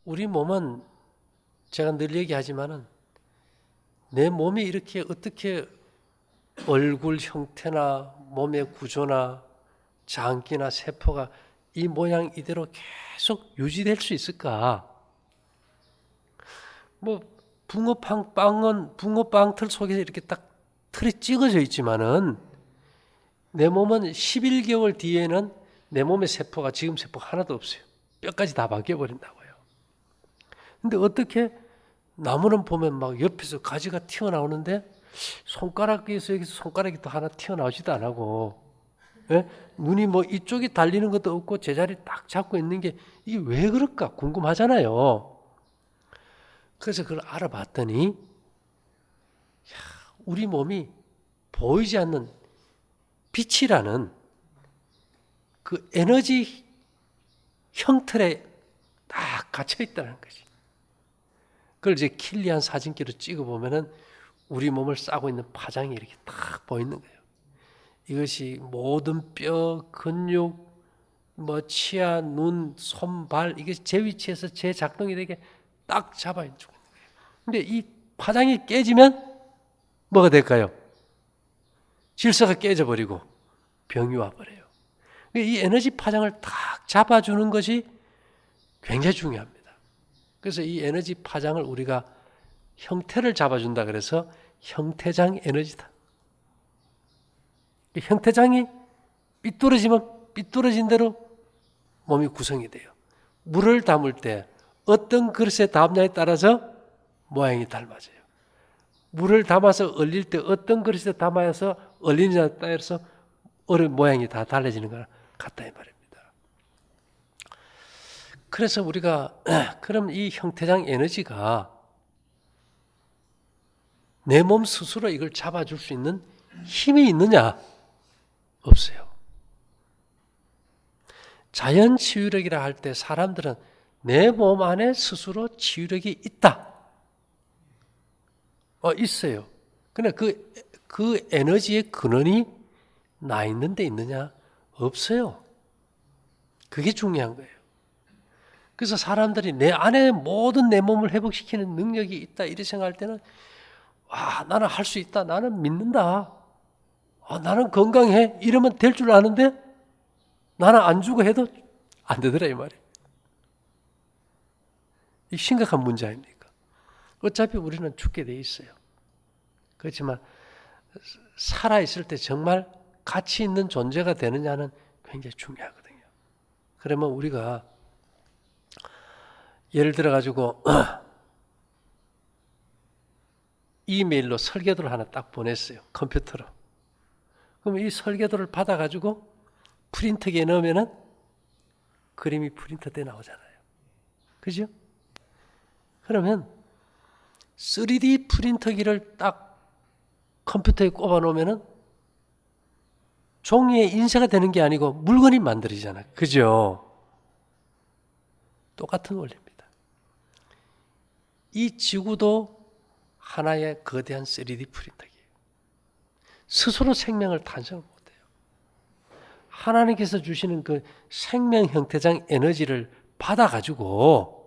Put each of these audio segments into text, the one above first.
우리 몸은 제가 늘 얘기하지만은 내 몸이 이렇게 어떻게 얼굴 형태나 몸의 구조나 장기나 세포가 이 모양 이대로 계속 유지될 수 있을까? 뭐 붕어빵 틀 속에 이렇게 딱 틀이 찍어져 있지만은 내 몸은 11개월 뒤에는 내 몸의 세포가 지금 세포가 하나도 없어요. 뼈까지 다 바뀌어 버린다고요. 근데 어떻게 나무는 보면 막 옆에서 가지가 튀어나오는데 손가락에서 여기서 손가락이 또 하나 튀어나오지도 안 하고, 예? 눈이 뭐 이쪽이 달리는 것도 없고 제자리 딱 잡고 있는 게 이게 왜 그럴까 궁금하잖아요. 그래서 그걸 알아봤더니 우리 몸이 보이지 않는 빛이라는 그 에너지 형틀에 딱 갇혀 있다는 거지. 그걸 이제 킬리안 사진기로 찍어보면은 우리 몸을 싸고 있는 파장이 이렇게 딱 보이는 거예요. 이것이 모든 뼈, 근육, 뭐 치아, 눈, 손, 발 이게 제 위치에서 제 작동이 되게 딱 잡아주고 있는 거예요. 근데 이 파장이 깨지면 뭐가 될까요? 질서가 깨져버리고 병이 와버려요. 이 에너지 파장을 딱 잡아주는 것이 굉장히 중요합니다. 그래서 이 에너지 파장을 우리가 형태를 잡아준다 그래서 형태장 에너지다. 형태장이 삐뚤어지면 삐뚤어진 대로 몸이 구성이 돼요. 물을 담을 때 어떤 그릇에 담냐에 따라서 모양이 달라져요. 물을 담아서 얼릴 때 어떤 그릇에 담아서 얼리느냐에 따라서 모양이 다 달라지는 것 같다 이 말입니다. 그래서 우리가 그럼 이 형태장 에너지가 내 몸 스스로 이걸 잡아줄 수 있는 힘이 있느냐? 없어요. 자연 치유력이라 할 때 사람들은 내 몸 안에 스스로 치유력이 있다. 있어요. 근데 그 에너지의 근원이 나 있는 데 있느냐? 없어요. 그게 중요한 거예요. 그래서 사람들이 내 안에 모든 내 몸을 회복시키는 능력이 있다 이렇게 생각할 때는 나는 할 수 있다. 나는 믿는다. 나는 건강해. 이러면 될 줄 아는데 나는 안 죽어 해도 안 되더라 이 말이에요. 이 심각한 문제 아닙니까? 어차피 우리는 죽게 돼 있어요. 그렇지만 살아있을 때 정말 가치 있는 존재가 되느냐는 굉장히 중요하거든요. 그러면 우리가 예를 들어 가지고 이메일로 설계도를 하나 딱 보냈어요. 컴퓨터로. 그럼 이 설계도를 받아 가지고 프린터기에 넣으면은 그림이 프린터돼 나오잖아요. 그죠? 그러면 3D 프린터기를 딱 컴퓨터에 꼽아 놓으면은 종이에 인쇄가 되는 게 아니고 물건이 만들어지잖아요. 그죠? 똑같은 원리입니다. 이 지구도 하나의 거대한 3D 프린터기예요. 스스로 생명을 탄생을 못해요. 하나님께서 주시는 그 생명 형태장 에너지를 받아가지고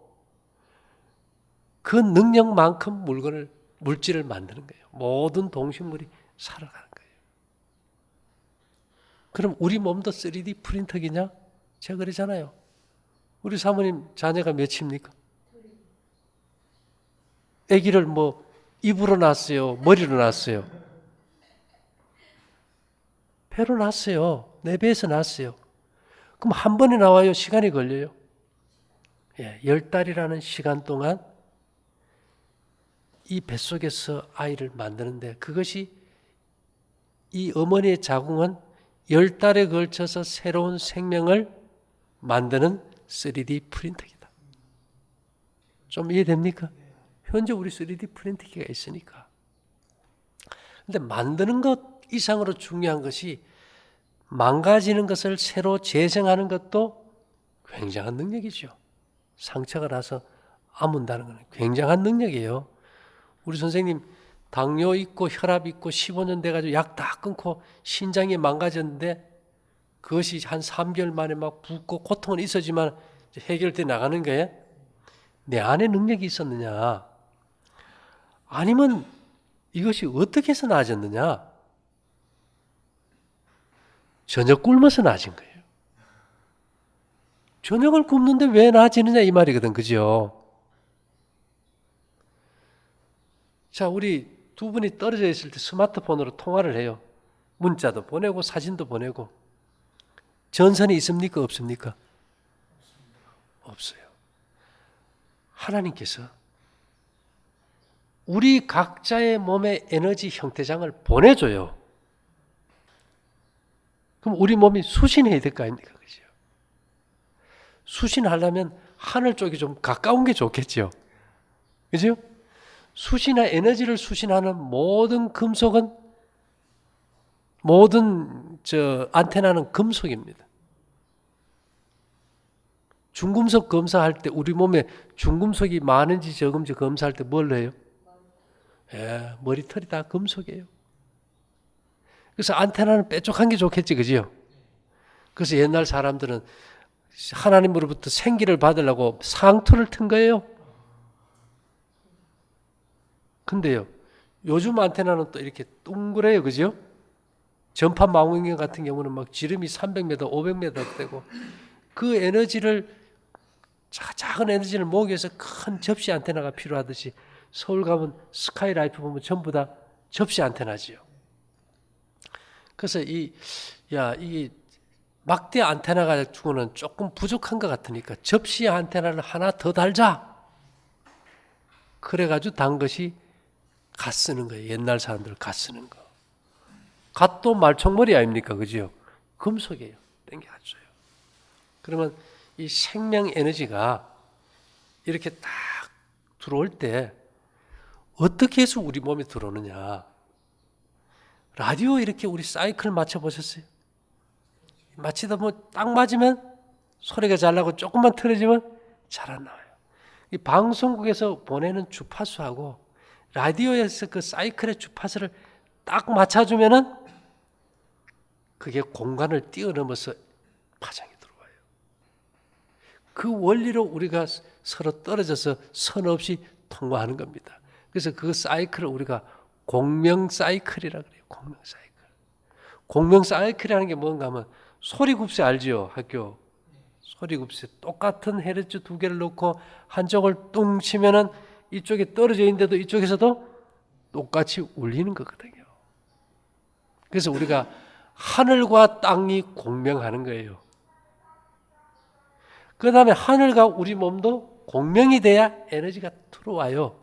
그 능력만큼 물질을 만드는 거예요. 모든 동식물이 살아가는 거예요. 그럼 우리 몸도 3D 프린터기냐? 제가 그러잖아요. 우리 사모님 자녀가 몇입니까? 아기를 뭐 입으로 낳았어요? 머리로 낳았어요? 배로 낳았어요. 내 배에서 낳았어요. 그럼 한 번에 나와요? 시간이 걸려요? 10달이라는 시간 동안 이 뱃속에서 아이를 만드는데 그것이 이 어머니의 자궁은 10달에 걸쳐서 새로운 생명을 만드는 3D 프린터기다. 좀 이해됩니까? 현재 우리 3D 프린터기가 있으니까. 근데 만드는 것 이상으로 중요한 것이 망가지는 것을 새로 재생하는 것도 굉장한 능력이죠. 상처가 나서 아문다는 것은 굉장한 능력이에요. 우리 선생님 당뇨 있고 혈압 있고 15년 돼가지고 약 다 끊고 신장이 망가졌는데 그것이 한 3개월 만에 막 붓고 고통은 있었지만 해결돼 나가는 거예요. 내 안에 능력이 있었느냐? 아니면 이것이 어떻게 해서 나아졌느냐? 저녁 굶어서 나아진 거예요. 저녁을 굶는데 왜 나아지느냐 이 말이거든. 그죠? 자, 우리 두 분이 떨어져 있을 때 스마트폰으로 통화를 해요. 문자도 보내고 사진도 보내고. 전선이 있습니까? 없습니까? 없어요. 하나님께서 우리 각자의 몸에 에너지 형태장을 보내줘요. 그럼 우리 몸이 수신해야 될 거 아닙니까? 그죠? 수신하려면 하늘 쪽이 좀 가까운 게 좋겠죠. 그죠? 수신화 에너지를 수신하는 모든 금속은 모든 안테나는 금속입니다. 중금속 검사할 때 우리 몸에 중금속이 많은지 적은지 검사할 때 뭘 해요? 머리털이 다 금속이에요. 그래서 안테나는 뾰족한 게 좋겠지, 그죠? 그래서 옛날 사람들은 하나님으로부터 생기를 받으려고 상투를 튼 거예요. 근데요, 요즘 안테나는 또 이렇게 둥그래요, 그죠? 전파 망원경 같은 경우는 막 지름이 300m, 500m 되고 그 에너지를 작은 에너지를 모으기 위해서 큰 접시 안테나가 필요하듯이 서울 가면 스카이라이프 보면 전부 다 접시 안테나지요. 그래서 이 막대 안테나가 주고는 조금 부족한 것 같으니까 접시 안테나를 하나 더 달자. 그래가지고 단 것이 갓 쓰는 거예요. 옛날 사람들 갓 쓰는 거. 갓도 말총머리 아닙니까? 그죠? 금속이에요. 땡겨가줘요. 그러면 이 생명 에너지가 이렇게 딱 들어올 때 어떻게 해서 우리 몸에 들어오느냐. 라디오 이렇게 우리 사이클 맞춰보셨어요? 마치다 뭐 딱 맞으면 소리가 잘 나고 조금만 틀어지면 잘 안 나와요. 이 방송국에서 보내는 주파수하고 라디오에서 그 사이클의 주파수를 딱 맞춰주면은 그게 공간을 뛰어넘어서 파장이 들어와요. 그 원리로 우리가 서로 떨어져서 선 없이 통과하는 겁니다. 그래서 그 사이클을 우리가 공명 사이클이라고 그래요. 공명 사이클. 공명 사이클이라는 게 뭔가 하면 소리굽새 알지요? 학교. 소리굽새. 똑같은 헤르츠 두 개를 놓고 한쪽을 뚱 치면은 이쪽에 떨어져 있는데도 이쪽에서도 똑같이 울리는 거거든요. 그래서 우리가 하늘과 땅이 공명하는 거예요. 그 다음에 하늘과 우리 몸도 공명이 돼야 에너지가 들어와요.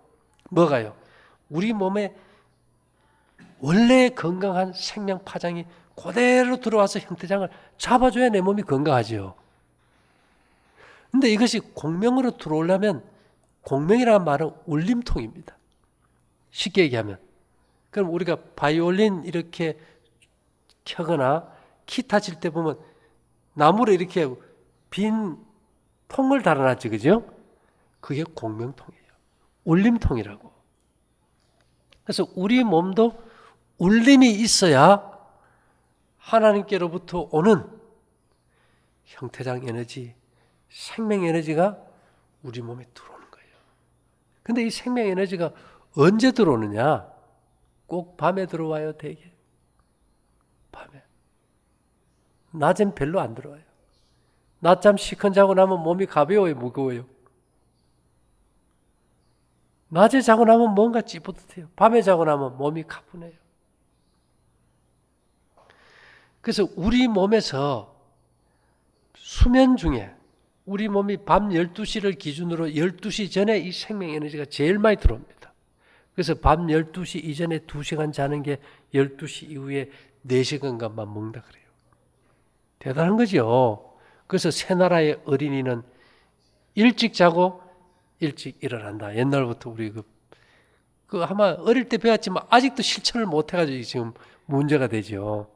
뭐가요? 우리 몸에 원래 건강한 생명 파장이 그대로 들어와서 형태장을 잡아줘야 내 몸이 건강하죠. 근데 이것이 공명으로 들어오려면 공명이라는 말은 울림통입니다. 쉽게 얘기하면. 그럼 우리가 바이올린 이렇게 켜거나 기타 칠 때 보면 나무로 이렇게 빈 통을 달아놨지, 그죠? 그게 공명통이에요. 울림통이라고. 그래서 우리 몸도 울림이 있어야 하나님께로부터 오는 형태장 에너지, 생명 에너지가 우리 몸에 들어오는 거예요. 근데 이 생명 에너지가 언제 들어오느냐? 꼭 밤에 들어와요, 대개. 밤에. 낮엔 별로 안 들어와요. 낮잠 시큰 자고 나면 몸이 가벼워요, 무거워요? 낮에 자고 나면 뭔가 찌뿌듯해요. 밤에 자고 나면 몸이 가뿐해요. 그래서 우리 몸에서 수면 중에 우리 몸이 밤 12시를 기준으로 12시 전에 이 생명 에너지가 제일 많이 들어옵니다. 그래서 밤 12시 이전에 2시간 자는 게 12시 이후에 4시간간만 먹는다 그래요. 대단한 거죠. 그래서 새 나라의 어린이는 일찍 자고 일찍 일어난다. 옛날부터 우리 그 아마 어릴 때 배웠지만 아직도 실천을 못 해가지고 지금 문제가 되죠.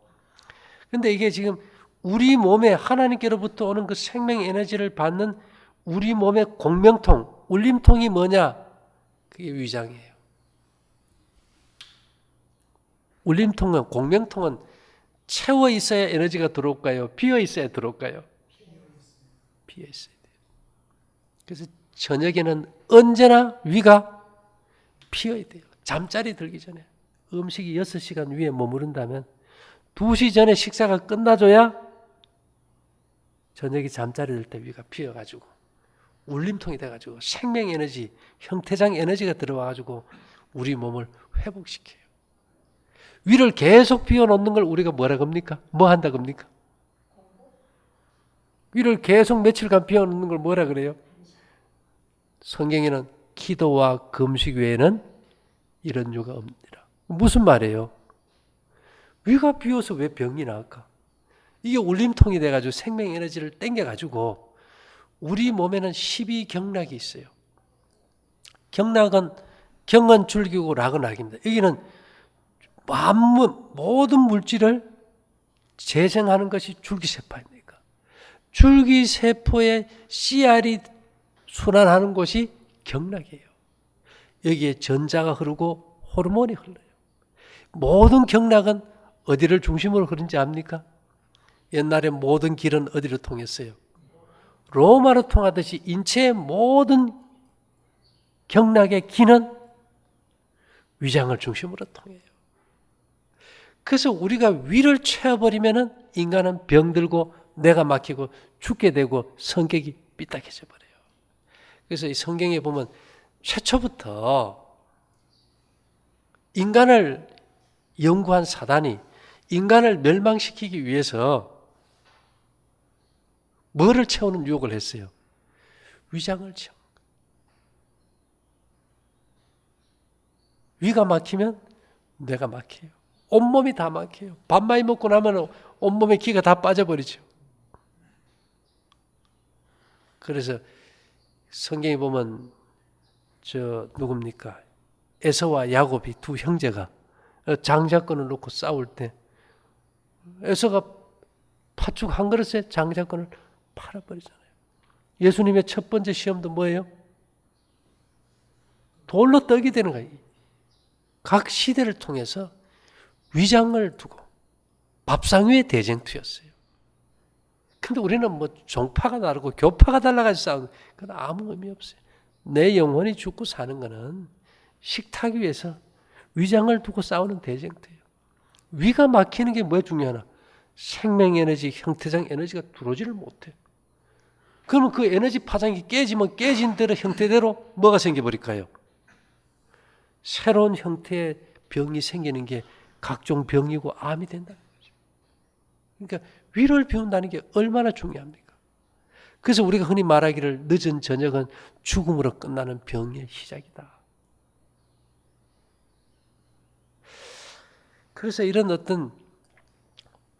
근데 이게 지금 우리 몸에 하나님께로부터 오는 그 생명 에너지를 받는 우리 몸의 공명통, 울림통이 뭐냐? 그게 위장이에요. 울림통은, 공명통은 채워 있어야 에너지가 들어올까요? 비어 있어야 들어올까요? 비어 있어야 돼요. 그래서 저녁에는 언제나 위가 비어야 돼요. 잠자리 들기 전에 음식이 6시간 위에 머무른다면 2시 전에 식사가 끝나줘야 저녁에 잠자리 들 때 위가 비어가지고 울림통이 돼가지고 생명에너지, 형태장 에너지가 들어와가지고 우리 몸을 회복시켜요. 위를 계속 비워놓는 걸 우리가 뭐라 겁니까? 뭐 한다 겁니까? 위를 계속 며칠간 비워놓는 걸 뭐라 그래요? 성경에는 기도와 금식 외에는 이런 이유가 없느니라. 무슨 말이에요? 위가 비어서 왜 병이 나을까? 이게 울림통이 돼가지고 생명 에너지를 땡겨가지고 우리 몸에는 12경락이 있어요. 경락은 경은 줄기고 락은 악입니다. 여기는 모든 물질을 재생하는 것이 줄기세포입니까? 줄기세포의 씨알이 순환하는 곳이 경락이에요. 여기에 전자가 흐르고 호르몬이 흘러요. 모든 경락은 어디를 중심으로 흐르는지 압니까? 옛날에 모든 길은 어디로 통했어요? 로마로 통하듯이 인체의 모든 경락의 기는 위장을 중심으로 통해요. 그래서 우리가 위를 채워버리면 인간은 병들고 뇌가 막히고 죽게 되고 성격이 삐딱해져 버려요. 그래서 이 성경에 보면 최초부터 인간을 연구한 사단이 인간을 멸망시키기 위해서 뭐를 채우는 유혹을 했어요? 위장을 채워. 위가 막히면 뇌가 막혀요. 온몸이 다 막혀요. 밥 많이 먹고 나면 온몸에 기가 다 빠져버리죠. 그래서 성경에 보면 누굽니까? 에서와 야곱이 두 형제가 장자권을 놓고 싸울 때 에서가 팥죽 한 그릇에 장자권을 팔아버리잖아요. 예수님의 첫 번째 시험도 뭐예요? 돌로 떡이 되는 거예요. 각 시대를 통해서 위장을 두고 밥상 위에 대쟁투였어요. 근데 우리는 뭐 종파가 다르고 교파가 달라가지고 싸우는 그건 아무 의미 없어요. 내 영혼이 죽고 사는 거는 식탁 위에서 위장을 두고 싸우는 대쟁투예요. 위가 막히는 게 뭐에 중요하나? 생명 에너지, 형태장 에너지가 들어오지를 못해요. 그러면 그 에너지 파장이 깨지면 깨진 대로 형태대로 뭐가 생겨버릴까요? 새로운 형태의 병이 생기는 게 각종 병이고 암이 된다는 거죠. 그러니까 위를 비운다는 게 얼마나 중요합니까? 그래서 우리가 흔히 말하기를 늦은 저녁은 죽음으로 끝나는 병의 시작이다. 그래서 이런 어떤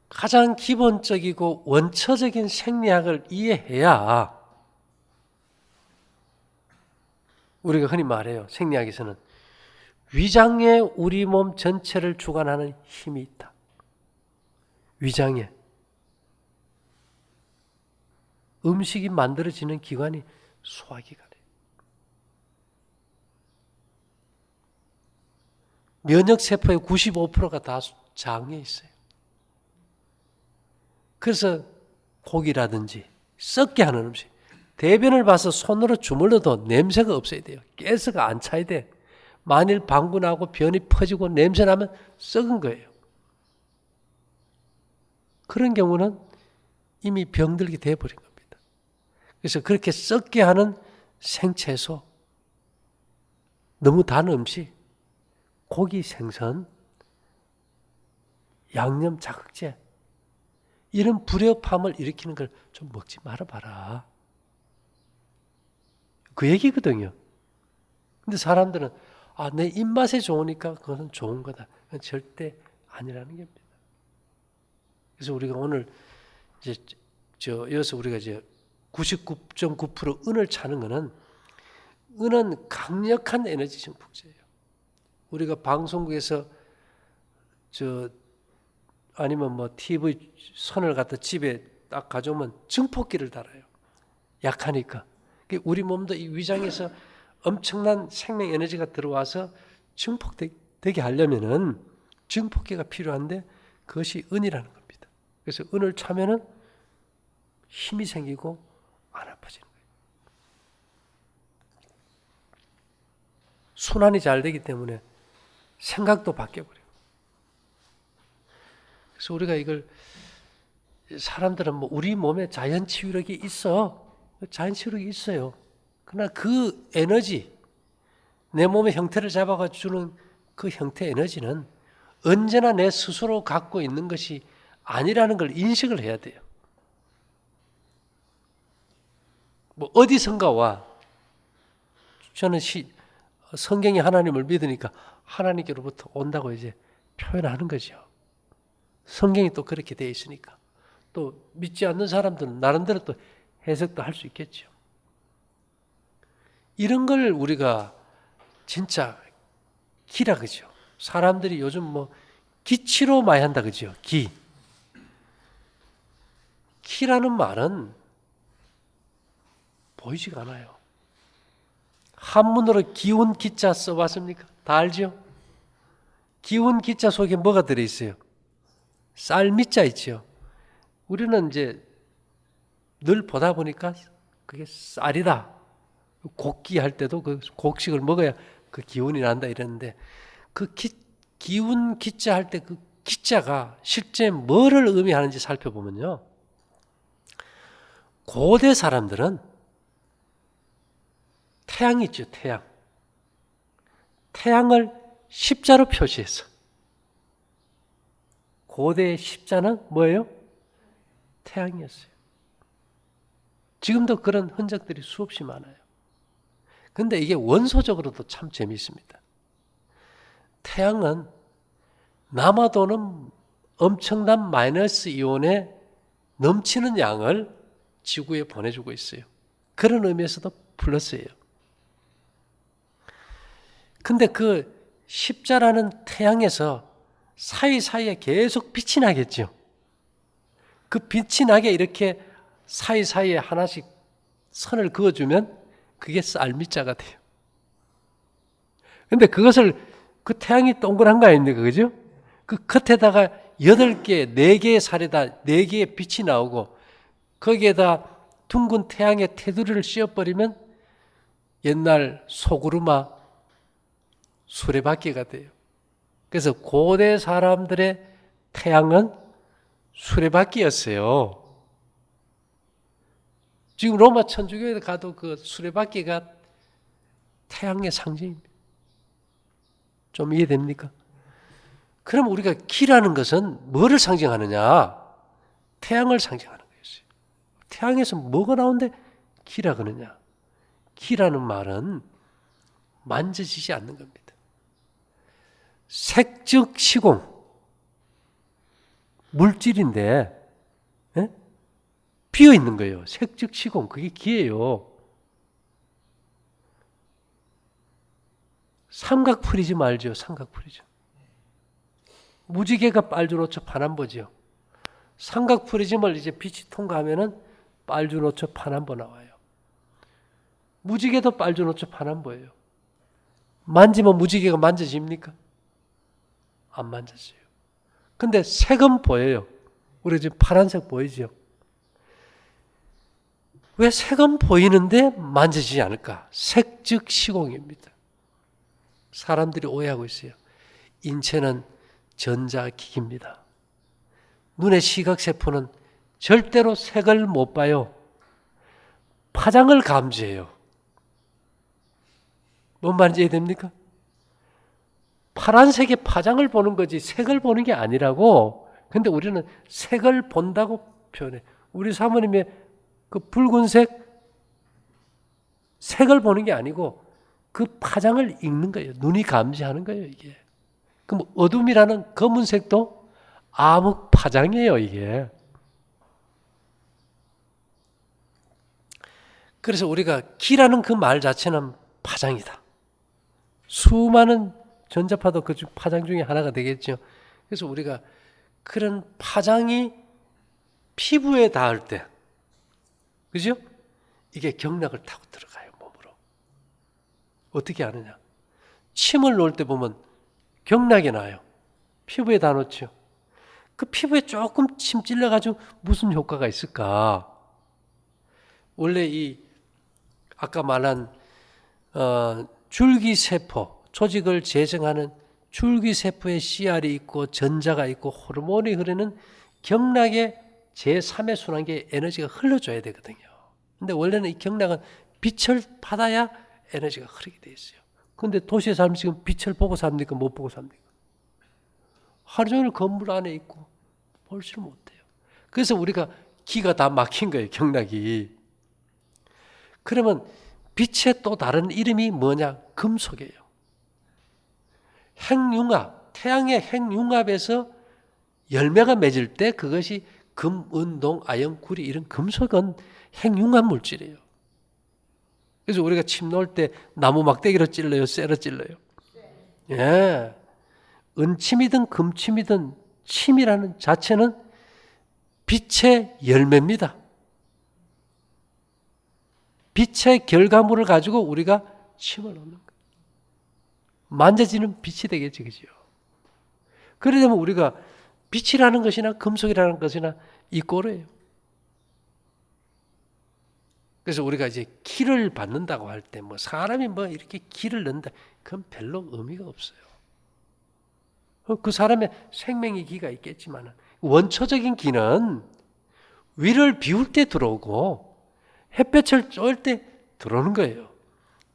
가장 기본적이고 원초적인 생리학을 이해해야 우리가 흔히 말해요. 생리학에서는 위장에 우리 몸 전체를 주관하는 힘이 있다. 위장에 음식이 만들어지는 기관이 소화기관이에요. 면역세포의 95%가 다 장에 있어요. 그래서 고기라든지 썩게 하는 음식, 대변을 봐서 손으로 주물러도 냄새가 없어야 돼요. 가스가 안 차야 돼. 만일 방구나고 변이 퍼지고 냄새 나면 썩은 거예요. 그런 경우는 이미 병들게 돼버린 겁니다. 그래서 그렇게 썩게 하는 생채소, 너무 단 음식, 고기, 생선, 양념, 자극제 이런 불협함을 일으키는 걸 좀 먹지 말아봐라. 그 얘기거든요. 근데 사람들은 내 입맛에 좋으니까 그것은 좋은 거다. 그건 절대 아니라는 겁니다. 그래서 우리가 오늘 여기서 우리가 이제 99.9% 은을 찾는 거는 은은 강력한 에너지 증폭제예요. 우리가 방송국에서 아니면 뭐 TV 선을 갖다 집에 딱 가져오면 증폭기를 달아요. 약하니까. 우리 몸도 이 위장에서 엄청난 생명 에너지가 들어와서 증폭되게 하려면은 증폭기가 필요한데 그것이 은이라는 겁니다. 그래서 은을 차면은 힘이 생기고 안 아파지는 거예요. 순환이 잘 되기 때문에 생각도 바뀌어버려요. 그래서 우리가 이걸 사람들은 뭐 우리 몸에 자연 치유력이 있어. 자연 치유력이 있어요. 그러나 그 에너지, 내 몸의 형태를 잡아가 주는 그 형태 에너지는 언제나 내 스스로 갖고 있는 것이 아니라는 걸 인식을 해야 돼요. 뭐 어디선가 와. 저는 성경이 하나님을 믿으니까 하나님께로부터 온다고 이제 표현하는 거죠. 성경이 또 그렇게 되어 있으니까. 또 믿지 않는 사람들은 나름대로 또 해석도 할 수 있겠죠. 이런 걸 우리가 진짜 기라 그죠. 사람들이 요즘 뭐 기치로 많이 한다 그죠. 기라는 말은 보이지가 않아요. 한문으로 기운 기자 써봤습니까? 다 알죠? 기운 기자 속에 뭐가 들어있어요? 쌀 밑자 있죠. 우리는 이제 늘 보다 보니까 그게 쌀이다. 곡기 할 때도 그 곡식을 먹어야 그 기운이 난다 이랬는데 그 기운 기자 할 때 그 기자가 실제 뭐를 의미하는지 살펴보면요. 고대 사람들은 태양이 있죠, 태양. 태양을 십자로 표시했어. 고대의 십자는 뭐예요? 태양이었어요. 지금도 그런 흔적들이 수없이 많아요. 근데 이게 원소적으로도 참 재미있습니다. 태양은 남아도는 엄청난 마이너스 이온의 넘치는 양을 지구에 보내주고 있어요. 그런 의미에서도 플러스예요. 근데 그 십자라는 태양에서 사이사이에 계속 빛이 나겠죠. 그 빛이 나게 이렇게 사이사이에 하나씩 선을 그어주면 그게 쌀밑자가 돼요. 근데 그것을 그 태양이 동그란 거 아닙니까? 그죠? 그 끝에다가 8개, 4개의 살에다 4개의 빛이 나오고 거기에다 둥근 태양의 테두리를 씌워버리면 옛날 소구르마 수레바퀴가 돼요. 그래서 고대 사람들의 태양은 수레바퀴였어요. 지금 로마 천주교에 가도 그 수레바퀴가 태양의 상징입니다. 좀 이해됩니까? 그럼 우리가 기라는 것은 뭐를 상징하느냐? 태양을 상징하는 거였어요. 태양에서 뭐가 나오는데 기라 그러느냐? 기라는 말은 만져지지 않는 겁니다. 색즉 시공, 물질인데 비어 있는 거예요. 색즉 시공, 그게 기예요. 삼각프리즘 알죠? 삼각프리즘. 무지개가 빨주노초 파남보죠. 삼각프리즘을 이제 빛이 통과하면은 빨주노초 파남보 나와요. 무지개도 빨주노초 파남보예요. 만지면 무지개가 만져집니까? 안 만졌어요. 근데 색은 보여요. 우리 지금 파란색 보이죠? 왜 색은 보이는데 만져지지 않을까? 색즉 시공입니다. 사람들이 오해하고 있어요. 인체는 전자기기입니다. 눈의 시각세포는 절대로 색을 못 봐요. 파장을 감지해요. 뭔 말인지 이해됩니까? 파란색의 파장을 보는 거지 색을 보는 게 아니라고. 근데 우리는 색을 본다고 표현해. 우리 사모님의 그 붉은색 색을 보는 게 아니고 그 파장을 읽는 거예요. 눈이 감지하는 거예요, 이게. 그럼 어둠이라는 검은색도 암흑 파장이에요, 이게. 그래서 우리가 기라는 그 말 자체는 파장이다. 수많은 전자파도 그 파장 중에 하나가 되겠죠. 그래서 우리가 그런 파장이 피부에 닿을 때, 그죠? 이게 경락을 타고 들어가요, 몸으로. 어떻게 아느냐? 침을 놓을 때 보면 경락이 나요. 피부에 닿놓죠. 그 피부에 조금 침 찔러가지고 무슨 효과가 있을까? 원래 이 아까 말한 줄기세포, 조직을 재생하는 줄기세포의 씨알이 있고 전자가 있고 호르몬이 흐르는 경락의 제3의 순환계에 에너지가 흘러줘야 되거든요. 근데 원래는 이 경락은 빛을 받아야 에너지가 흐르게 돼 있어요. 근데 도시에 살면 지금 빛을 보고 삽니까? 못 보고 삽니까? 하루 종일 건물 안에 있고 보지를 못해요. 그래서 우리가 기가 다 막힌 거예요, 경락이. 그러면 빛의 또 다른 이름이 뭐냐? 금속이에요. 핵융합, 태양의 핵융합에서 열매가 맺을 때 그것이 금, 은, 동, 아연, 구리 이런 금속은 핵융합 물질이에요. 그래서 우리가 침 놓을 때 나무 막대기로 찔러요, 쇠로 찔러요? 예. 은침이든 금침이든 침이라는 자체는 빛의 열매입니다. 빛의 결과물을 가지고 우리가 침을 넣는 거예요. 만져지는 빛이 되겠지, 그죠? 그러려면 우리가 빛이라는 것이나 금속이라는 것이나 이 꼴이에요. 그래서 우리가 이제 기를 받는다고 할 때 뭐 사람이 뭐 이렇게 기를 넣는다, 그건 별로 의미가 없어요. 그 사람의 생명의 기가 있겠지만 원초적인 기는 위를 비울 때 들어오고 햇볕을 쬐을 때 들어오는 거예요.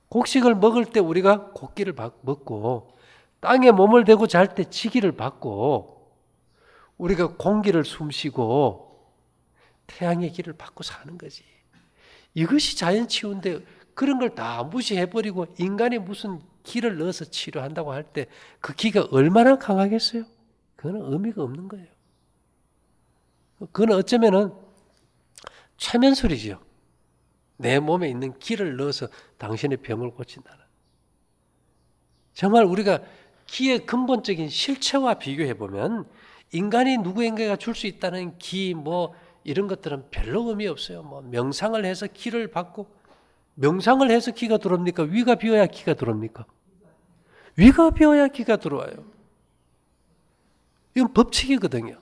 곡식을 먹을 때 우리가 곡기를 먹고 땅에 몸을 대고 잘 때 지기를 받고 우리가 공기를 숨쉬고 태양의 기를 받고 사는 거지. 이것이 자연치유인데 그런 걸 다 무시해버리고 인간이 무슨 기를 넣어서 치료한다고 할 때 그 기가 얼마나 강하겠어요? 그거는 의미가 없는 거예요. 그건 어쩌면은 최면술이죠. 내 몸에 있는 기를 넣어서 당신의 병을 고친다는. 정말 우리가 기의 근본적인 실체와 비교해보면 인간이 누구에게가 줄 수 있다는 기, 뭐 이런 것들은 별로 의미 없어요. 뭐 명상을 해서 기를 받고, 명상을 해서 기가 들어옵니까? 위가 비어야 기가 들어옵니까? 위가 비어야 기가 들어와요. 이건 법칙이거든요.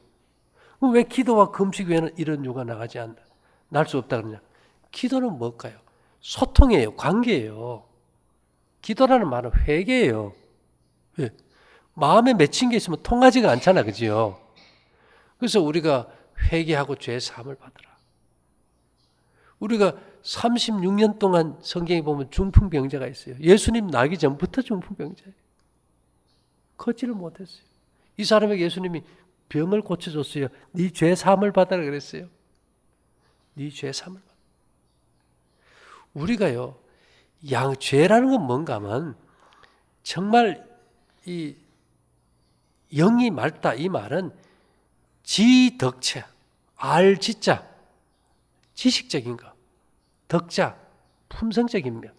왜 기도와 금식 외에는 이런 요가 나가지 않나? 날 수 없다 그러냐? 기도는 뭘까요? 소통이에요. 관계예요. 기도라는 말은 회개예요. 왜? 마음에 맺힌 게 있으면 통하지가 않잖아, 그죠? 그래서 우리가 회개하고 죄 사함을 받으라. 우리가 36년 동안 성경에 보면 중풍병자가 있어요. 예수님 나기 전부터 중풍병자예요. 걷지를 못했어요. 이 사람에게 예수님이 병을 고쳐줬어요. 네 죄 사함을 받으라 그랬어요. 네 죄 사함을 받으라. 우리가요, 죄라는 건 뭔가 하면 정말 이 영이 맑다 이 말은 지덕체, 알지자, 지식적인 거, 덕자, 품성적인 면,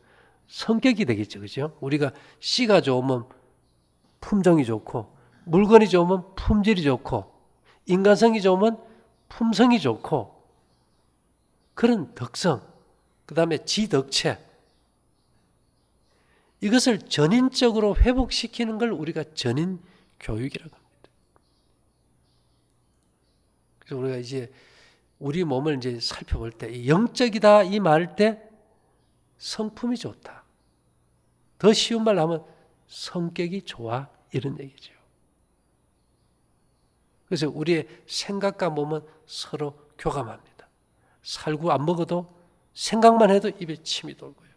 성격이 되겠죠. 그죠? 우리가 씨가 좋으면 품종이 좋고, 물건이 좋으면 품질이 좋고, 인간성이 좋으면 품성이 좋고, 그런 덕성, 그 다음에 지덕체, 이것을 전인적으로 회복시키는 걸 우리가 전인 교육이라고 합니다. 그래서 우리가 이제 우리 몸을 이제 살펴볼 때 영적이다 이 말 때 성품이 좋다. 더 쉬운 말로 하면 성격이 좋아 이런 얘기죠. 그래서 우리의 생각과 몸은 서로 교감합니다. 살구 안 먹어도 생각만 해도 입에 침이 돌고요.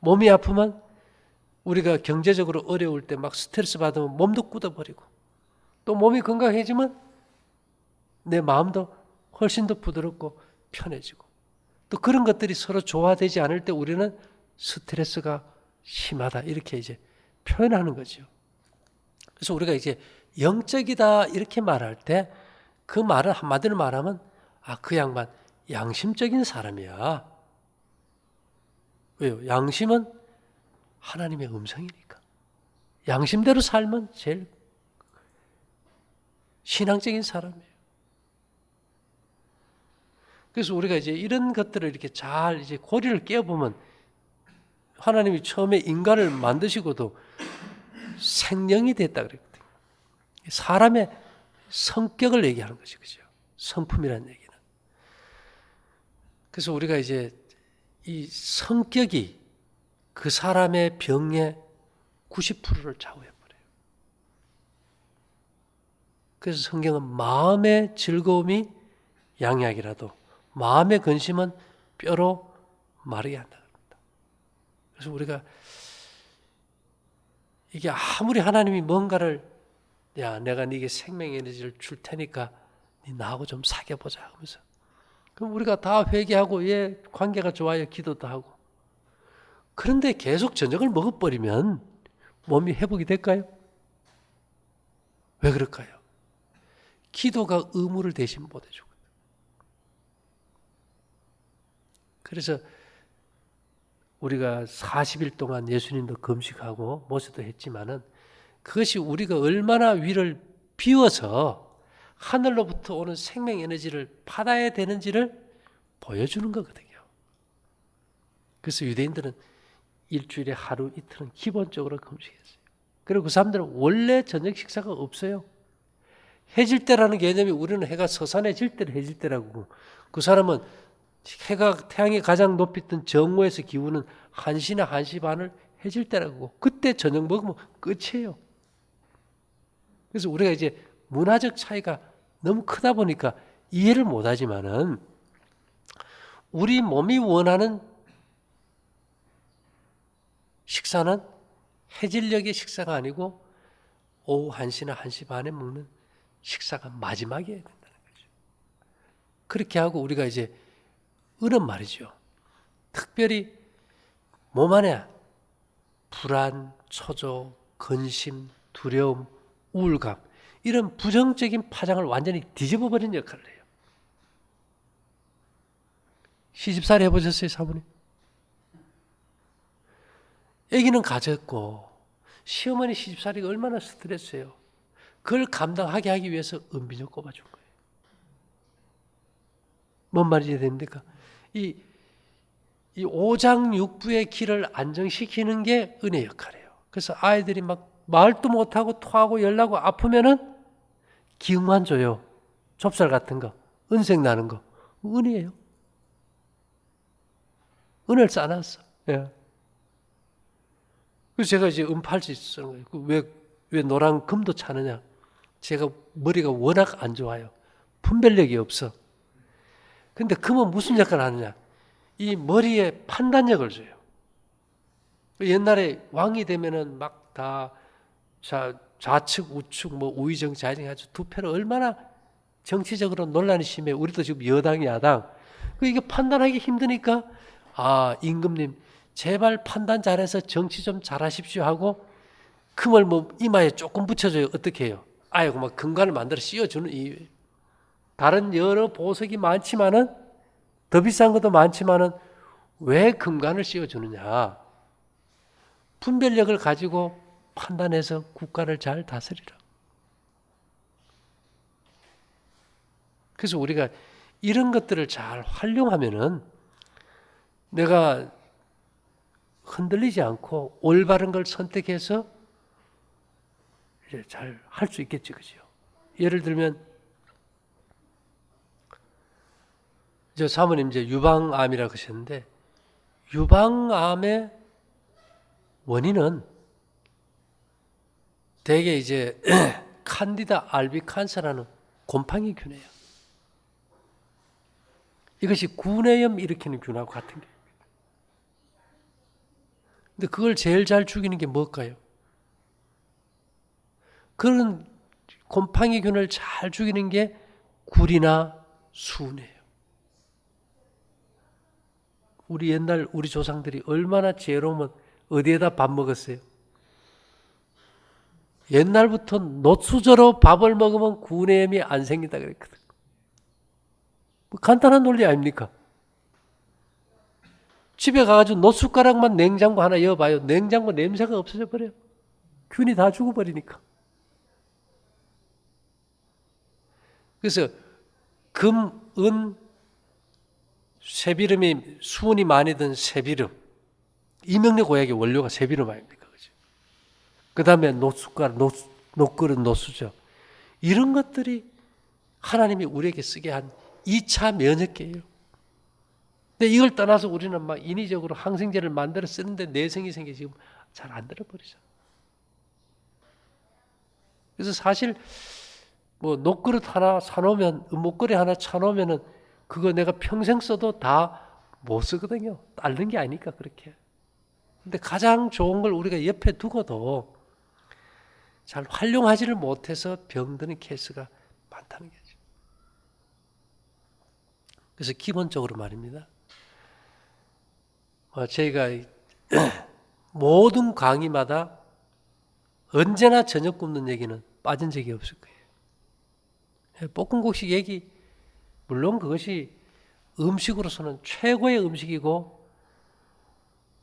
몸이 아프면 우리가 경제적으로 어려울 때 막 스트레스 받으면 몸도 굳어버리고 또 몸이 건강해지면 내 마음도 훨씬 더 부드럽고 편해지고 또 그런 것들이 서로 조화되지 않을 때 우리는 스트레스가 심하다 이렇게 이제 표현하는 거죠. 그래서 우리가 이제 영적이다 이렇게 말할 때 그 말을 한마디로 말하면 그 양반 양심적인 사람이야. 왜요? 양심은 하나님의 음성이니까. 양심대로 살면 제일 신앙적인 사람이에요. 그래서 우리가 이제 이런 것들을 이렇게 잘 이제 고리를 깨어보면 하나님이 처음에 인간을 만드시고도 생령이 됐다 그랬거든요. 사람의 성격을 얘기하는 것이 그죠. 성품이라는 얘기는. 그래서 우리가 이제 이 성격이 그 사람의 병의 90%를 좌우해버려요. 그래서 성경은 마음의 즐거움이 양약이라도 마음의 근심은 뼈로 마르게 한다. 그래서 우리가 이게 아무리 하나님이 뭔가를 야 내가 네게 생명 에너지를 줄 테니까 네 나하고 좀 사귀어보자 하면서 그럼 우리가 다 회개하고 예 관계가 좋아요 기도도 하고 그런데 계속 저녁을 먹어버리면 몸이 회복이 될까요? 왜 그럴까요? 기도가 의무를 대신 못해주거든요. 그래서 우리가 40일 동안 예수님도 금식하고 모세도 했지만은 그것이 우리가 얼마나 위를 비워서 하늘로부터 오는 생명 에너지를 받아야 되는지를 보여주는 거거든요. 그래서 유대인들은 일주일에 하루 이틀은 기본적으로 금식했어요. 그리고 그 사람들은 원래 저녁 식사가 없어요. 해질 때라는 개념이 우리는 해가 서산해질 때를 해질 때라고 그 사람은 해가 태양이 가장 높이 뜬 정오에서 기우는 1시나 1시 반을 해질 때라고 그때 저녁 먹으면 끝이에요. 그래서 우리가 이제 문화적 차이가 너무 크다 보니까 이해를 못하지만은 우리 몸이 원하는 식사는 해질녘의 식사가 아니고 오후 1시나 1시 반에 먹는 식사가 마지막이어야 된다는 거죠. 그렇게 하고 우리가 이제 으는 말이죠. 특별히 몸 안에 불안, 초조, 근심, 두려움, 우울감 이런 부정적인 파장을 완전히 뒤집어버린 역할을 해요. 시집살이 해보셨어요, 사모님? 아기는 가졌고 시어머니 시집살이가 얼마나 스트레스예요. 그걸 감당하게 하기 위해서 은비녀 꼽아준 거예요. 뭔 말이 됩니까? 이 오장육부의 길을 안정시키는 게 은혜 역할이에요. 그래서 아이들이 막 말도 못하고 토하고 열나고 아프면은 기응만 줘요. 좁쌀 같은 거, 은색 나는 거. 은혜예요. 은혜를 쌓아놨어. 예. 그래서 제가 이제 은팔찌 쓰는 거예요. 왜 노란 금도 차느냐? 제가 머리가 워낙 안 좋아요. 분별력이 없어. 근데 금은 무슨 역할을 하느냐? 이 머리에 판단력을 줘요. 옛날에 왕이 되면은 막 다 좌측, 우측, 뭐 우의정, 좌의정 아주 두 패로 얼마나 정치적으로 논란이 심해. 우리도 지금 여당, 야당. 이게 판단하기 힘드니까 아 임금님 제발 판단 잘해서 정치 좀 잘하십시오 하고 금을 뭐 이마에 조금 붙여줘요. 어떻게 해요? 아이고 막 금관을 만들어 씌워주는 이 다른 여러 보석이 많지만은 더 비싼 것도 많지만은 왜 금관을 씌워주느냐? 분별력을 가지고 판단해서 국가를 잘 다스리라. 그래서 우리가 이런 것들을 잘 활용하면은 내가 흔들리지 않고 올바른 걸 선택해서 잘 할 수 있겠죠, 그죠? 예를 들면 저 사모님 이제 유방암이라고 하셨는데 유방암의 원인은 대개 이제 칸디다 알비칸스라는 곰팡이균이에요. 이것이 구내염 일으키는 균하고 같은 거예요. 근데 그걸 제일 잘 죽이는 게 뭘까요? 그런 곰팡이균을 잘 죽이는 게 굴이나 수은이에요. 우리 옛날 우리 조상들이 얼마나 지혜로우면 어디에다 밥 먹었어요? 옛날부터 노수저로 밥을 먹으면 구내염이 안 생긴다 그랬거든. 뭐 간단한 논리 아닙니까? 집에 가가지고 노숟가락만 냉장고 하나 열어봐요. 냉장고 냄새가 없어져 버려요. 균이 다 죽어버리니까. 그래서 금, 은, 쇠비름이 수은이 많이 든 쇠비름. 이명래 고약의 원료가 쇠비름 아닙니까? 그죠? 그 다음에 노숟가락, 노그릇, 노수저. 이런 것들이 하나님이 우리에게 쓰게 한 2차 면역계예요. 근데 이걸 떠나서 우리는 막 인위적으로 항생제를 만들어 쓰는데 내성이 생겨 지금 잘 안 들어버리죠. 그래서 사실 뭐 녹그릇 하나 사놓으면, 목걸이 하나 차놓으면은 그거 내가 평생 써도 다 못 쓰거든요. 닳는 게 아니니까 그렇게. 근데 가장 좋은 걸 우리가 옆에 두고도 잘 활용하지를 못해서 병드는 케이스가 많다는 거죠. 그래서 기본적으로 말입니다. 저희가 모든 강의마다 언제나 저녁 굶는 얘기는 빠진 적이 없을 거예요. 볶음국식 얘기, 물론 그것이 음식으로서는 최고의 음식이고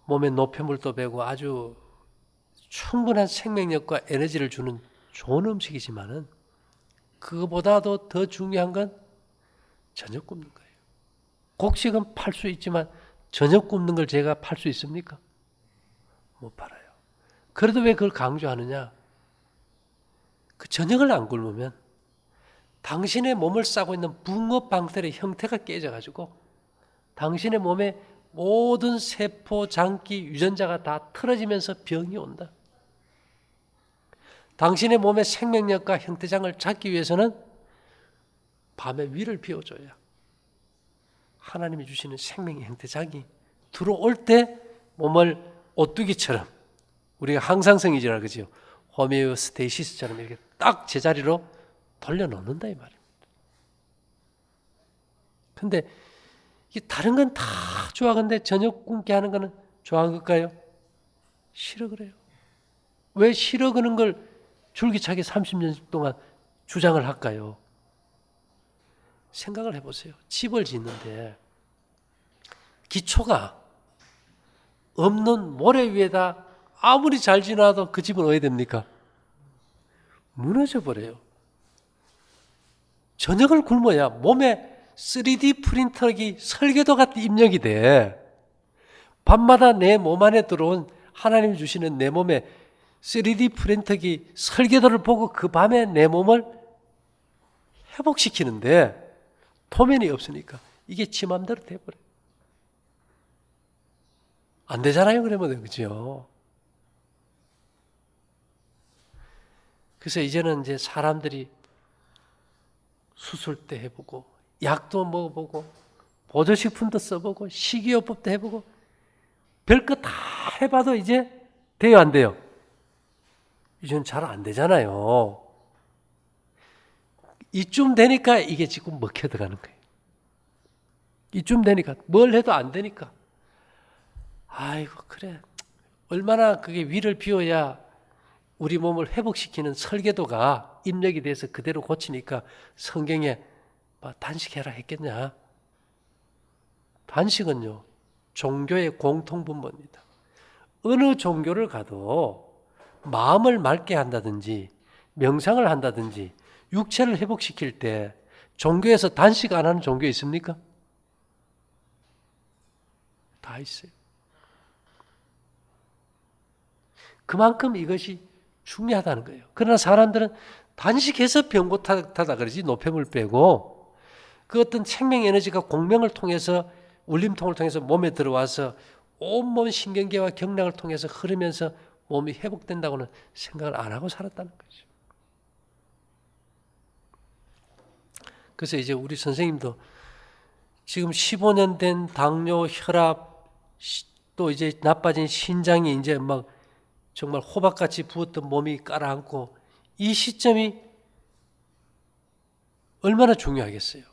몸에 노폐물도 배고 아주 충분한 생명력과 에너지를 주는 좋은 음식이지만은 그거보다도 더 중요한 건 저녁 굶는 거예요. 곡식은 팔 수 있지만 저녁 굶는 걸 제가 팔 수 있습니까? 못 팔아요. 그래도 왜 그걸 강조하느냐? 그 저녁을 안 굶으면 당신의 몸을 싸고 있는 붕어 방들의 형태가 깨져가지고 당신의 몸에 모든 세포, 장기, 유전자가 다 틀어지면서 병이 온다. 당신의 몸의 생명력과 형태장을 잡기 위해서는 밤에 위를 비워줘야 하나님이 주시는 생명의 형태장이 들어올 때 몸을 오뚜기처럼, 우리가 항상성이지라 그러죠. 호메오스테이시스처럼 이렇게 딱 제자리로 돌려놓는다 이 말입니다. 근데 다른 건 다 좋아. 근데 저녁 굶게 하는 거는 좋아한 걸까요? 싫어 그래요. 왜 싫어 그런 걸 줄기차게 30년 동안 주장을 할까요? 생각을 해보세요. 집을 짓는데 기초가 없는 모래 위에다 아무리 잘 지나도 그 집은 어떻게 됩니까? 무너져 버려요. 저녁을 굶어야 몸에 3D 프린터기 설계도가 입력이 돼. 밤마다 내 몸 안에 들어온 하나님이 주시는 내 몸에 3D 프린터기 설계도를 보고 그 밤에 내 몸을 회복시키는데 도면이 없으니까 이게 지 맘대로 돼버려요. 안 되잖아요, 그러면. 그죠? 그래서 이제는 이제 사람들이 수술 때 해보고, 약도 먹어보고, 보조식품도 써보고, 식이요법도 해보고, 별거 다 해봐도 이제 돼요, 안 돼요? 이제는 잘 안 되잖아요. 이쯤 되니까 이게 지금 먹혀 들어가는 거예요. 이쯤 되니까. 뭘 해도 안 되니까. 아이고, 그래. 얼마나 그게 위를 비워야 우리 몸을 회복시키는 설계도가 입력이 돼서 그대로 고치니까 성경에 단식해라 했겠냐. 단식은요, 종교의 공통분모입니다. 어느 종교를 가도 마음을 맑게 한다든지 명상을 한다든지 육체를 회복시킬 때 종교에서 단식 안 하는 종교 있습니까? 다 있어요. 그만큼 이것이 중요하다는 거예요. 그러나 사람들은 단식해서 병 못하다 그러지, 노폐물 빼고 그 어떤 생명 에너지가 공명을 통해서, 울림통을 통해서 몸에 들어와서 온몸 신경계와 경락을 통해서 흐르면서 몸이 회복된다고는 생각을 안 하고 살았다는 거죠. 그래서 이제 우리 선생님도 지금 15년 된 당뇨, 혈압, 또 이제 나빠진 신장이 이제 막 정말 호박같이 부었던 몸이 깔아앉고, 이 시점이 얼마나 중요하겠어요.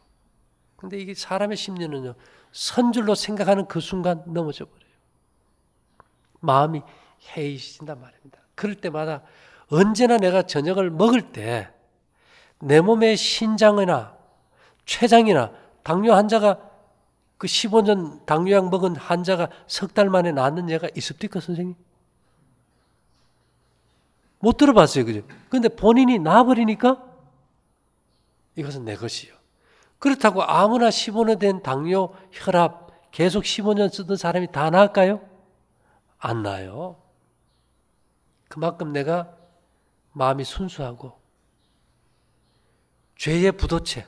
근데 이게 사람의 심리는요, 선줄로 생각하는 그 순간 넘어져 버려요. 마음이 해이해진단 말입니다. 그럴 때마다 언제나 내가 저녁을 먹을 때 내 몸의 신장이나 췌장이나 당뇨 환자가, 그 15년 당뇨약 먹은 환자가 석 달 만에 낫는 예가 있습니까, 선생님? 못 들어봤어요. 그죠? 근데 본인이 나와버리니까 이것은 내 것이요. 그렇다고 아무나 15년 된 당뇨, 혈압 계속 15년 쓰던 사람이 다 나을까요? 안 나아요. 그만큼 내가 마음이 순수하고 죄의 부도체,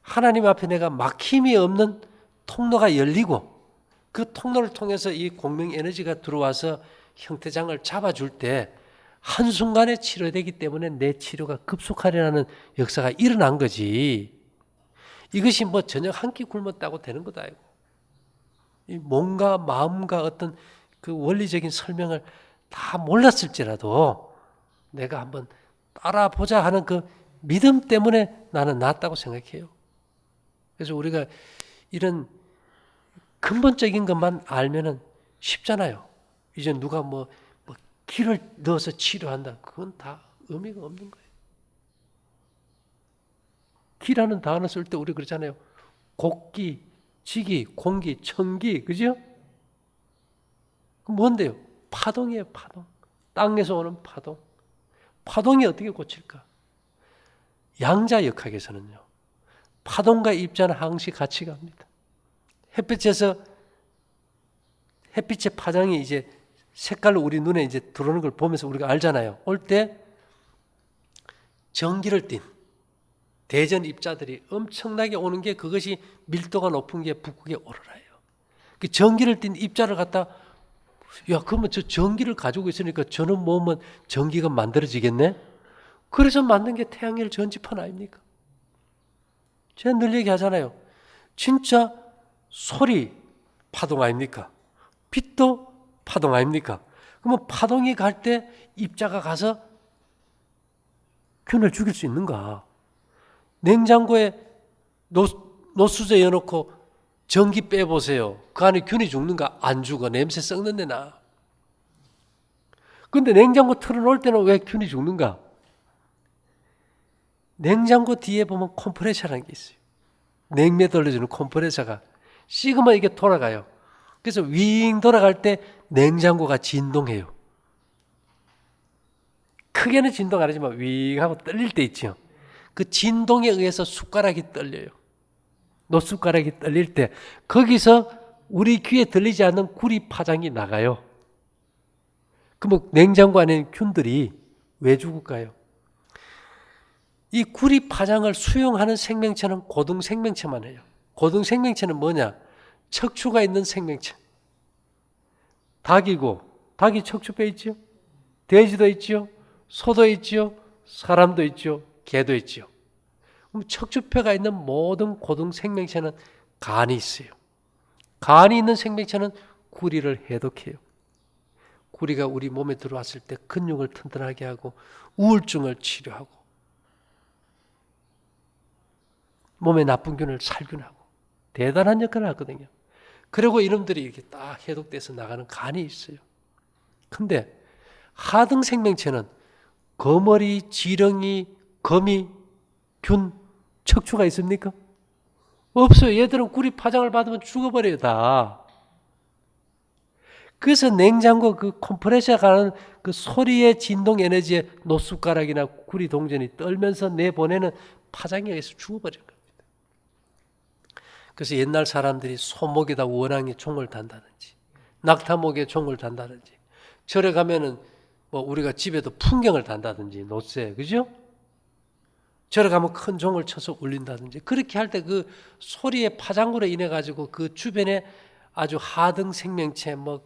하나님 앞에 내가 막힘이 없는 통로가 열리고 그 통로를 통해서 이 공명 에너지가 들어와서 형태장을 잡아줄 때 한순간에 치료되기 때문에 내 치료가 급속하려는 역사가 일어난 거지. 이것이 뭐 저녁 한 끼 굶었다고 되는 것도 아니고, 이 몸과 마음과 어떤 그 원리적인 설명을 다 몰랐을지라도 내가 한번 따라보자 하는 그 믿음 때문에 나는 낫다고 생각해요. 그래서 우리가 이런 근본적인 것만 알면은 쉽잖아요. 이제 누가 뭐 기를 넣어서 치료한다. 그건 다 의미가 없는 거예요. 기라는 단어 쓸 때 우리 그러잖아요. 곡기, 지기, 공기, 청기, 그죠? 뭔데요? 파동이에요, 파동. 땅에서 오는 파동. 파동이 어떻게 고칠까? 양자역학에서는요. 파동과 입자는 항시 같이 갑니다. 햇빛에서 햇빛의 파장이 이제 색깔로 우리 눈에 이제 들어오는 걸 보면서 우리가 알잖아요. 올 때 전기를 띤 대전 입자들이 엄청나게 오는 게 그것이 밀도가 높은 게 북극의 오로라예요. 그 전기를 띤 입자를 갖다 야 그러면 저 전기를 가지고 있으니까 저는 모으면 전기가 만들어지겠네? 그래서 만든 게 태양열 전지판 아닙니까? 제가 늘 얘기하잖아요. 진짜 소리 파동 아닙니까? 빛도 파동 아닙니까? 그러면 파동이 갈 때 입자가 가서 균을 죽일 수 있는가? 냉장고에 노수저 여놓고 전기 빼보세요. 그 안에 균이 죽는가? 안 죽어. 냄새 썩는 데 나. 근데 냉장고 틀어놓을 때는 왜 균이 죽는가? 냉장고 뒤에 보면 컴프레셔라는 게 있어요. 냉매 돌려주는 컴프레셔가 식으면 이게 돌아가요. 그래서 윙 돌아갈 때 냉장고가 진동해요. 크게는 진동 안 하지만 윙 하고 떨릴 때 있죠. 그 진동에 의해서 숟가락이 떨려요. 노숟가락이 떨릴 때 거기서 우리 귀에 들리지 않는 구리 파장이 나가요. 그럼 냉장고 안에 균들이 왜 죽을까요? 이 구리 파장을 수용하는 생명체는 고등 생명체만 해요. 고등 생명체는 뭐냐? 척추가 있는 생명체. 닭이고, 닭이 척추뼈 있죠? 돼지도 있죠? 소도 있죠? 사람도 있죠? 개도 있죠? 그럼 척추뼈가 있는 모든 고등 생명체는 간이 있어요. 간이 있는 생명체는 구리를 해독해요. 구리가 우리 몸에 들어왔을 때 근육을 튼튼하게 하고 우울증을 치료하고 몸에 나쁜 균을 살균하고 대단한 역할을 하거든요. 그리고 이놈들이 이렇게 딱 해독돼서 나가는 간이 있어요. 근데 하등 생명체는 거머리, 지렁이, 거미, 균, 척추가 있습니까? 없어요. 얘들은 구리 파장을 받으면 죽어버려요, 다. 그래서 냉장고 그 컴프레셔 가는 그 소리의 진동 에너지에 노숟가락이나 구리 동전이 떨면서 내보내는 파장에 의해서 죽어버린 겁니다. 그래서 옛날 사람들이 소목에다 원앙에 총을 단다든지 낙타목에 총을 단다든지 절에 가면은 뭐 우리가 집에도 풍경을 단다든지 노쇠, 그죠? 절에 가면 큰 종을 쳐서 울린다든지 그렇게 할 때 그 소리의 파장으로 인해 가지고 그 주변에 아주 하등 생명체 뭐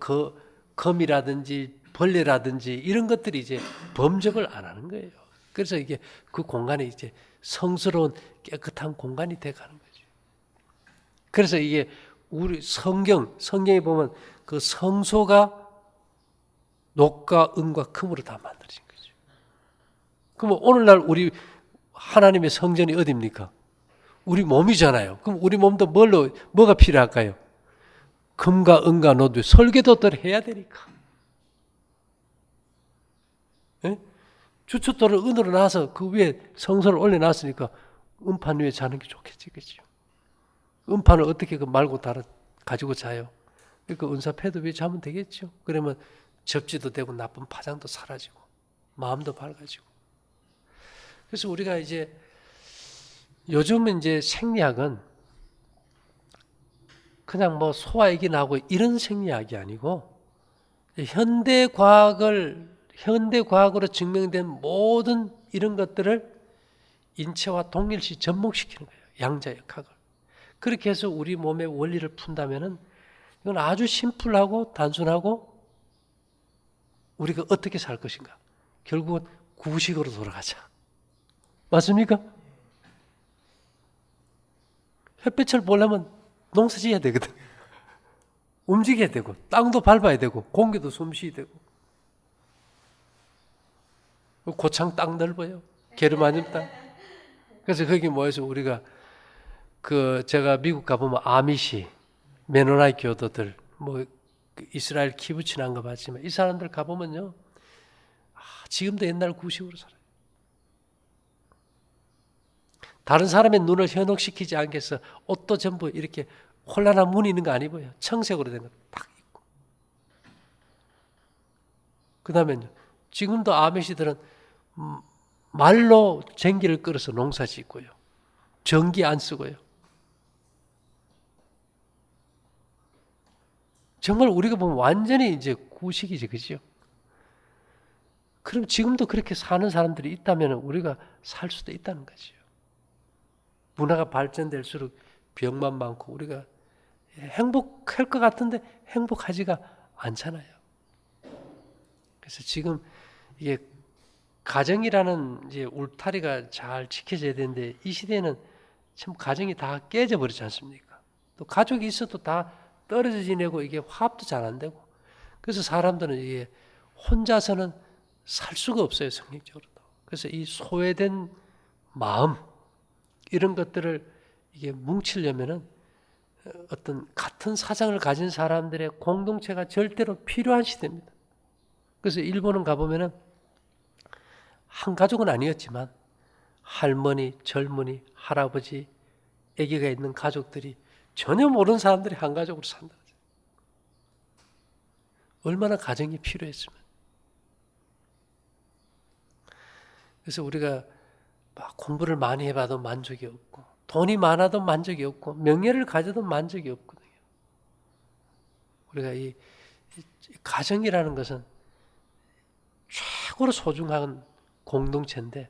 거미라든지 벌레라든지 이런 것들이 이제 범접을 안 하는 거예요. 그래서 이게 그 공간이 이제 성스러운 깨끗한 공간이 돼 가는 거죠. 그래서 이게 우리 성경에 보면 그 성소가 녹과 은과 금으로 다 만들어진 거죠. 그럼 오늘날 우리 하나님의 성전이 어디입니까? 우리 몸이잖아요. 그럼 우리 몸도 뭐가 필요할까요? 금과 은과 노도 설계도들 해야 되니까. 예? 주춧돌을 은으로 놔서 그 위에 성소를 올려놨으니까 은판 위에 자는 게 좋겠지, 그죠? 은판을 어떻게 그 말고 가지고 자요? 그러니까 은사패드 위에 자면 되겠죠. 그러면 접지도 되고 나쁜 파장도 사라지고 마음도 밝아지고. 그래서 우리가 이제 요즘은 이제 생리학은 그냥 뭐 소화액이 나고 이런 생리학이 아니고 현대 과학으로 증명된 모든 이런 것들을 인체와 동일시 접목시키는 거예요. 양자역학을. 그렇게 해서 우리 몸의 원리를 푼다면은 이건 아주 심플하고 단순하고 우리가 어떻게 살 것인가 결국은 구식으로 돌아가자. 맞습니까? 햇볕을 보려면 농사 지어야 되거든. 움직여야 되고 땅도 밟아야 되고 공기도 숨쉬어야 되고. 고창 땅 넓어요. 게르 마늄 땅. 그래서 거기 모여서 우리가 제가 미국 가보면 아미시, 메노나이 교도들, 이스라엘 키부츠 난 거 봤지만 이 사람들 가보면요. 지금도 옛날 구식으로 살아요. 다른 사람의 눈을 현혹시키지 않게 해서 옷도 전부 이렇게 혼란한 무늬 있는 거 안 입어요. 청색으로 된 거 딱 입고. 그 다음에 지금도 아메시들은 말로 전기를 끌어서 농사 짓고요. 전기 안 쓰고요. 정말 우리가 보면 완전히 이제 구식이지, 그죠? 그럼 지금도 그렇게 사는 사람들이 있다면 우리가 살 수도 있다는 거죠. 문화가 발전될수록 병만 많고 우리가 행복할 것 같은데 행복하지가 않잖아요. 그래서 지금 이게 가정이라는 이제 울타리가 잘 지켜져야 되는데 이 시대에는 참 가정이 다 깨져 버리지 않습니까? 또 가족이 있어도 다 떨어져 지내고 이게 화합도 잘 안 되고 그래서 사람들은 이게 혼자서는 살 수가 없어요, 성경적으로도. 그래서 이 소외된 마음 이런 것들을 이게 뭉치려면은 어떤 같은 사상을 가진 사람들의 공동체가 절대로 필요한 시대입니다. 그래서 일본은 가보면은 한 가족은 아니었지만 할머니, 젊은이, 할아버지, 아기가 있는 가족들이 전혀 모르는 사람들이 한 가족으로 산다. 얼마나 가정이 필요했으면. 그래서 우리가 막 공부를 많이 해봐도 만족이 없고 돈이 많아도 만족이 없고 명예를 가져도 만족이 없거든요. 우리가 이 가정이라는 것은 최고로 소중한 공동체인데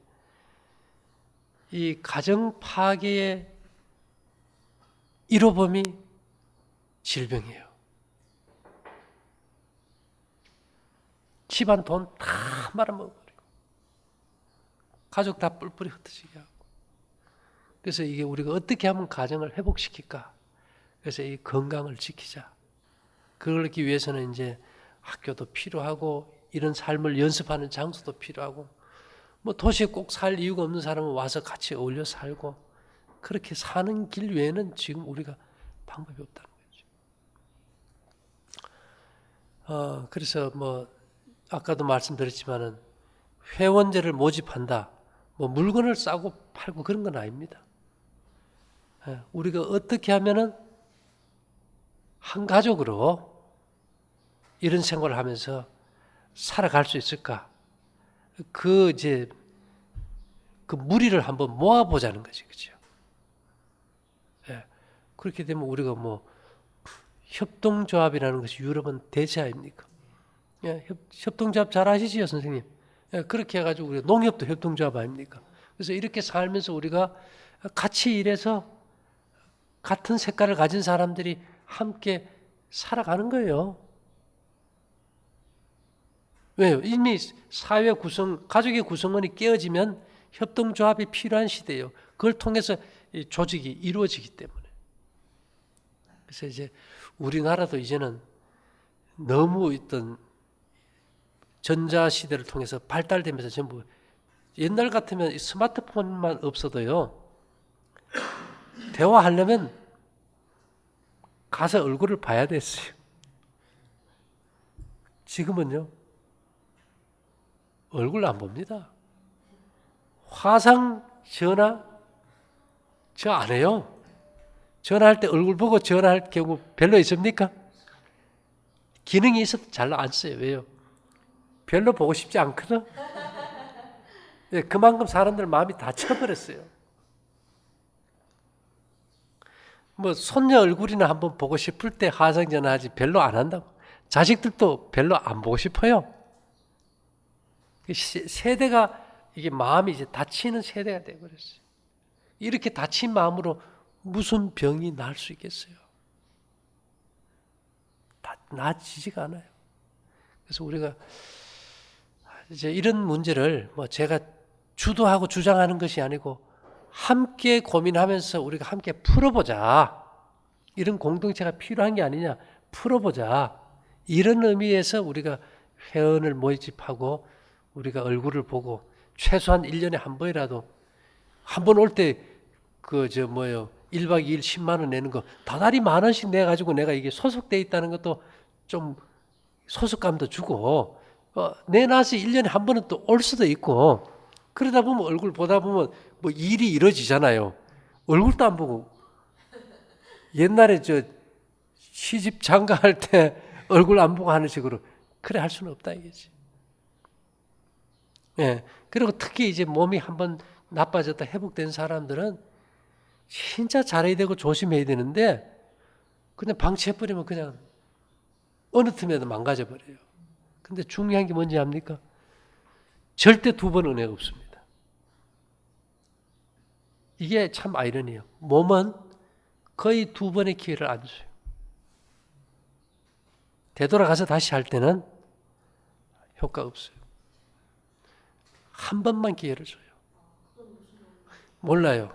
이 가정 파괴의 1호범이 질병이에요. 집안 돈 다 말아먹어버리고 가족 다 뿔뿔이 흩어지게 하고 그래서 이게 우리가 어떻게 하면 가정을 회복시킬까? 그래서 이 건강을 지키자. 그러기 위해서는 이제 학교도 필요하고 이런 삶을 연습하는 장소도 필요하고 뭐 도시에 꼭 살 이유가 없는 사람은 와서 같이 어울려 살고 그렇게 사는 길 외에는 지금 우리가 방법이 없다는 거죠. 그래서 뭐 아까도 말씀드렸지만은 회원제를 모집한다. 뭐 물건을 싸고 팔고 그런 건 아닙니다. 우리가 어떻게 하면은 한 가족으로 이런 생활을 하면서 살아갈 수 있을까? 그 무리를 한번 모아보자는 거지, 그죠? 그렇게 되면 우리가 뭐 협동조합이라는 것이 유럽은 대세 아닙니까? 협동조합 잘 아시지요, 선생님? 그렇게 해가지고 우리가 농협도 협동조합 아닙니까? 그래서 이렇게 살면서 우리가 같이 일해서 같은 색깔을 가진 사람들이 함께 살아가는 거예요. 왜요? 이미 사회 구성, 가족의 구성원이 깨어지면 협동조합이 필요한 시대예요. 그걸 통해서 조직이 이루어지기 때문에. 그래서 이제 우리나라도 이제는 너무 있던 전자시대를 통해서 발달되면서 전부 옛날 같으면 스마트폰만 없어도요. 대화하려면 가서 얼굴을 봐야 됐어요. 지금은요. 얼굴 안 봅니다. 화상 전화 저 안 해요. 전화할 때 얼굴 보고 전화할 경우 별로 있습니까? 기능이 있어도 잘 안 써요. 왜요? 별로 보고 싶지 않거든. 그만큼 사람들 마음이 다쳐버렸어요. 뭐 손녀 얼굴이나 한번 보고 싶을 때 화상 전화하지 별로 안 한다고. 자식들도 별로 안 보고 싶어요. 세대가 이게 마음이 이제 다치는 세대가 되어버렸어요. 이렇게 다친 마음으로 무슨 병이 날 수 있겠어요? 나아지지가 않아요. 그래서 우리가 이제 이런 문제를 뭐 제가 주도하고 주장하는 것이 아니고 함께 고민하면서 우리가 함께 풀어보자. 이런 공동체가 필요한 게 아니냐. 풀어보자. 이런 의미에서 우리가 회원을 모집하고 우리가 얼굴을 보고 최소한 1년에 한 번이라도 한 번 올 때 1박 2일 10만 원 내는 거 다달이 10,000원씩 내가지고 내가 이게 소속돼 있다는 것도 좀 소속감도 주고 내놔서 1년에 한 번은 또 올 수도 있고 그러다 보면 얼굴 보다 보면 뭐 일이 이루어지잖아요. 얼굴도 안 보고 옛날에 시집 장가할 때 얼굴 안 보고 하는 식으로 그래 할 수는 없다 이거지. 예. 그리고 특히 이제 몸이 한번 나빠졌다 회복된 사람들은 진짜 잘해야 되고 조심해야 되는데 그냥 방치해버리면 그냥 어느 틈에도 망가져 버려요. 근데 중요한 게 뭔지 압니까? 절대 2번 은혜가 없습니다. 이게 참 아이러니해요. 몸은 거의 2번의 기회를 안 줘요. 되돌아가서 다시 할 때는 효과가 없어요. 한 번만 기회를 줘요. 몰라요.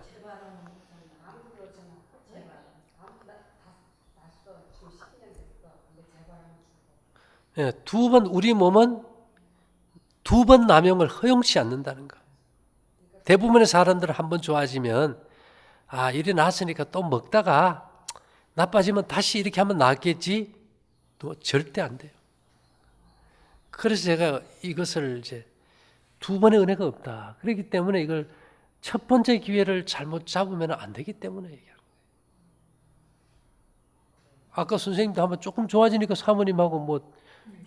예, 2번 우리 몸은 2번 남용을 허용치 않는다는 거. 대부분의 사람들은 한 번 좋아지면 이래 나았으니까 또 먹다가 나빠지면 다시 이렇게 하면 낫겠지. 또 절대 안 돼요. 그래서 제가 이것을 이제 2번의 은혜가 없다. 그렇기 때문에 이걸 첫 번째 기회를 잘못 잡으면 안 되기 때문에 얘기하는 거예요. 아까 선생님도 한번 조금 좋아지니까 사모님하고 뭐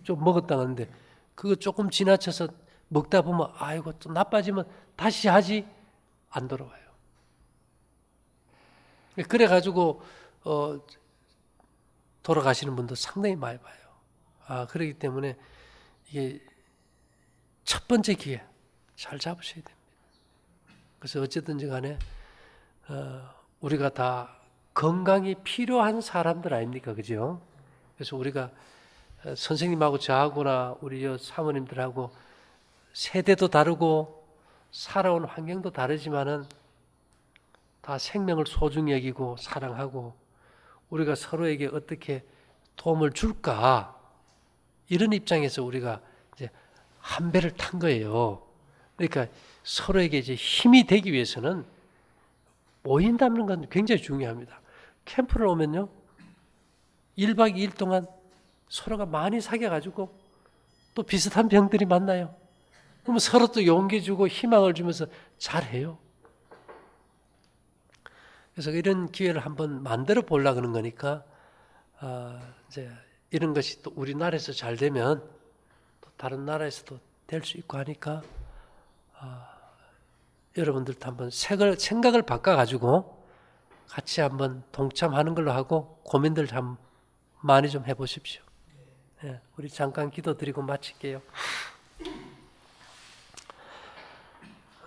좀 먹었다 하는데 그거 조금 지나쳐서 먹다 보면 아이고 또 나빠지면 다시 하지 안 돌아와요. 그래가지고 돌아가시는 분도 상당히 많이 봐요. 그렇기 때문에 이게 첫 번째 기회 잘 잡으셔야 됩니다. 그래서 어쨌든지 간에 우리가 다 건강이 필요한 사람들 아닙니까? 그죠? 그래서 우리가 선생님하고 저하고나 우리 사모님들하고 세대도 다르고 살아온 환경도 다르지만은 다 생명을 소중히 여기고 사랑하고 우리가 서로에게 어떻게 도움을 줄까 이런 입장에서 우리가 이제 한 배를 탄 거예요. 그러니까 서로에게 이제 힘이 되기 위해서는 모인다는 건 굉장히 중요합니다. 캠프를 오면요 1박 2일 동안 서로가 많이 사귀어가지고 또 비슷한 병들이 만나요. 그러면 서로 또 용기 주고 희망을 주면서 잘해요. 그래서 이런 기회를 한번 만들어 보려고 하는 거니까 이제 이런 것이 또 우리나라에서 잘 되면 또 다른 나라에서도 될 수 있고 하니까 여러분들도 한번 생각을 바꿔가지고 같이 한번 동참하는 걸로 하고 고민들 좀 많이 좀 해보십시오. 네, 우리 잠깐 기도드리고 마칠게요.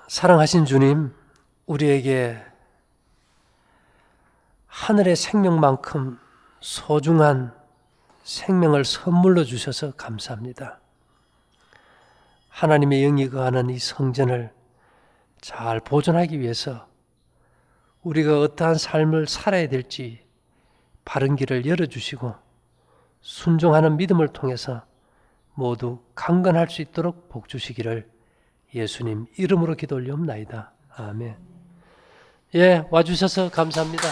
사랑하신 주님, 우리에게 하늘의 생명만큼 소중한 생명을 선물로 주셔서 감사합니다. 하나님의 영이 거하는 이 성전을 잘 보존하기 위해서 우리가 어떠한 삶을 살아야 될지 바른 길을 열어주시고 순종하는 믿음을 통해서 모두 강건할 수 있도록 복 주시기를 예수님 이름으로 기도 올리옵나이다. 아멘. 예, 와주셔서 감사합니다.